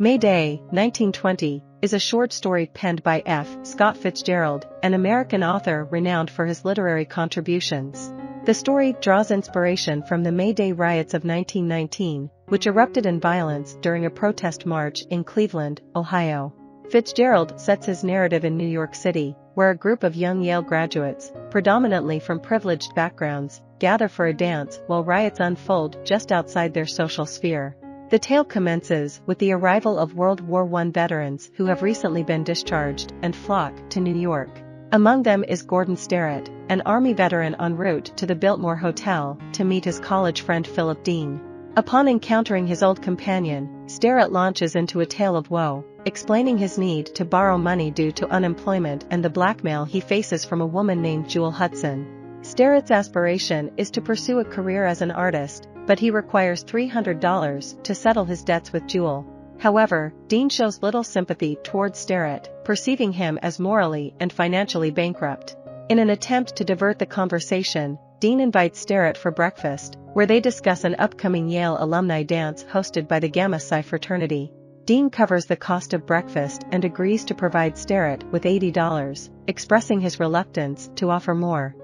May Day, 1920, is a short story penned by F. Scott Fitzgerald, an American author renowned for his literary contributions. The story draws inspiration from the May Day riots of 1919, which erupted in violence during a protest march in Cleveland, Ohio. Fitzgerald sets his narrative in New York City, where a group of young Yale graduates, predominantly from privileged backgrounds, gather for a dance while riots unfold just outside their social sphere. The tale commences with the arrival of World War I veterans who have recently been discharged and flock to New York. Among them is Gordon Sterrett, an Army veteran en route to the Biltmore Hotel to meet his college friend Philip Dean. Upon encountering his old companion, Sterrett launches into a tale of woe, explaining his need to borrow money due to unemployment and the blackmail he faces from a woman named Jewel Hudson. Sterrett's aspiration is to pursue a career as an artist, but he requires $300 to settle his debts with Jewel. However, Dean shows little sympathy towards Sterrett, perceiving him as morally and financially bankrupt. In an attempt to divert the conversation, Dean invites Sterrett for breakfast, where they discuss an upcoming Yale alumni dance hosted by the Gamma Psi fraternity. Dean covers the cost of breakfast and agrees to provide Sterrett with $80, expressing his reluctance to offer more.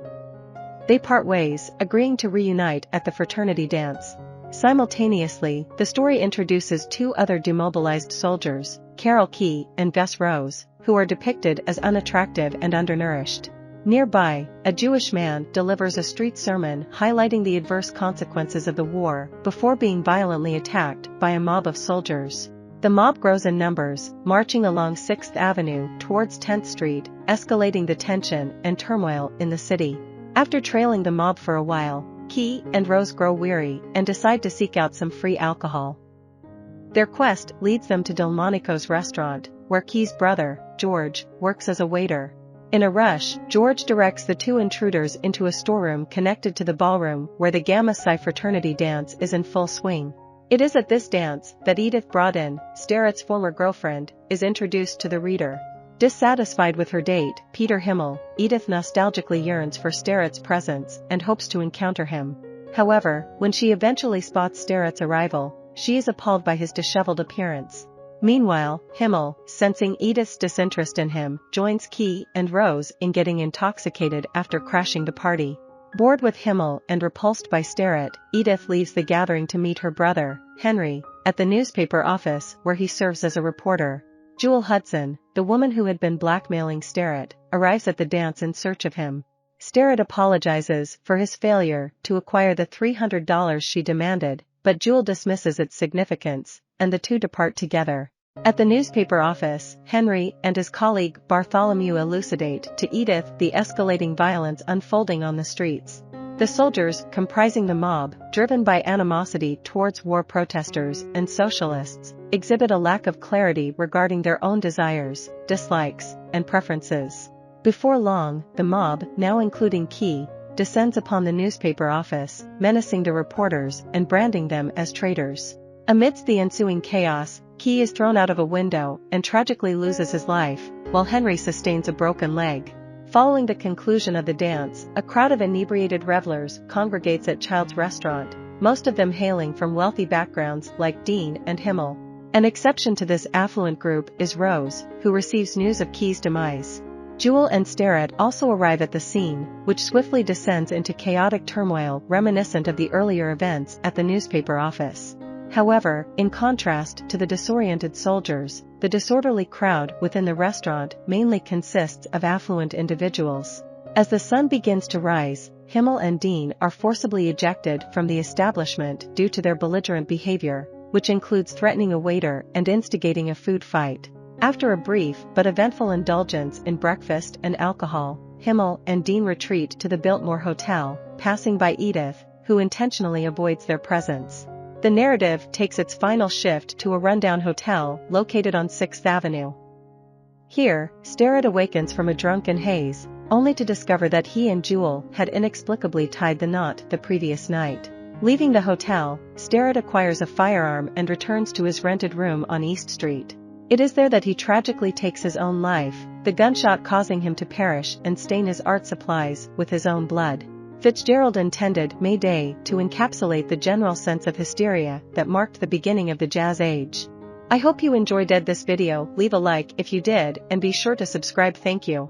They part ways, agreeing to reunite at the fraternity dance. Simultaneously, the story introduces two other demobilized soldiers, Carol Key and Gus Rose, who are depicted as unattractive and undernourished. Nearby, a Jewish man delivers a street sermon highlighting the adverse consequences of the war before being violently attacked by a mob of soldiers. The mob grows in numbers, marching along 6th Avenue towards 10th Street, escalating the tension and turmoil in the city. After trailing the mob for a while, Key and Rose grow weary and decide to seek out some free alcohol. Their quest leads them to Delmonico's restaurant, where Key's brother, George, works as a waiter. In a rush, George directs the two intruders into a storeroom connected to the ballroom where the Gamma Psi fraternity dance is in full swing. It is at this dance that Edith Broaden, Sterrett's former girlfriend, is introduced to the reader. Dissatisfied with her date, Peter Himmel, Edith nostalgically yearns for Sterrett's presence and hopes to encounter him. However, when she eventually spots Sterrett's arrival, she is appalled by his disheveled appearance. Meanwhile, Himmel, sensing Edith's disinterest in him, joins Key and Rose in getting intoxicated after crashing the party. Bored with Himmel and repulsed by Sterrett, Edith leaves the gathering to meet her brother, Henry, at the newspaper office where he serves as a reporter. Jewel Hudson, the woman who had been blackmailing Sterrett, arrives at the dance in search of him. Sterrett apologizes for his failure to acquire the $300 she demanded, but Jewel dismisses its significance, and the two depart together. At the newspaper office, Henry and his colleague Bartholomew elucidate to Edith the escalating violence unfolding on the streets. The soldiers, comprising the mob, driven by animosity towards war protesters and socialists, exhibit a lack of clarity regarding their own desires, dislikes, and preferences. Before long, the mob, now including Key, descends upon the newspaper office, menacing the reporters and branding them as traitors. Amidst the ensuing chaos, Key is thrown out of a window and tragically loses his life, while Henry sustains a broken leg. Following the conclusion of the dance, a crowd of inebriated revelers congregates at Child's restaurant, most of them hailing from wealthy backgrounds like Dean and Himmel. An exception to this affluent group is Rose, who receives news of Key's demise. Jewel and Sterrett also arrive at the scene, which swiftly descends into chaotic turmoil reminiscent of the earlier events at the newspaper office. However, in contrast to the disoriented soldiers, the disorderly crowd within the restaurant mainly consists of affluent individuals. As the sun begins to rise, Himmel and Dean are forcibly ejected from the establishment due to their belligerent behavior, which includes threatening a waiter and instigating a food fight. After a brief but eventful indulgence in breakfast and alcohol, Himmel and Dean retreat to the Biltmore Hotel, passing by Edith, who intentionally avoids their presence. The narrative takes its final shift to a rundown hotel located on 6th Avenue. Here, Sterrett awakens from a drunken haze, only to discover that he and Jewel had inexplicably tied the knot the previous night. Leaving the hotel, Sterrett acquires a firearm and returns to his rented room on East Street. It is there that he tragically takes his own life, the gunshot causing him to perish and stain his art supplies with his own blood. Fitzgerald intended May Day to encapsulate the general sense of hysteria that marked the beginning of the Jazz Age. I hope you enjoyed this video. Leave a like if you did and be sure to subscribe. Thank you.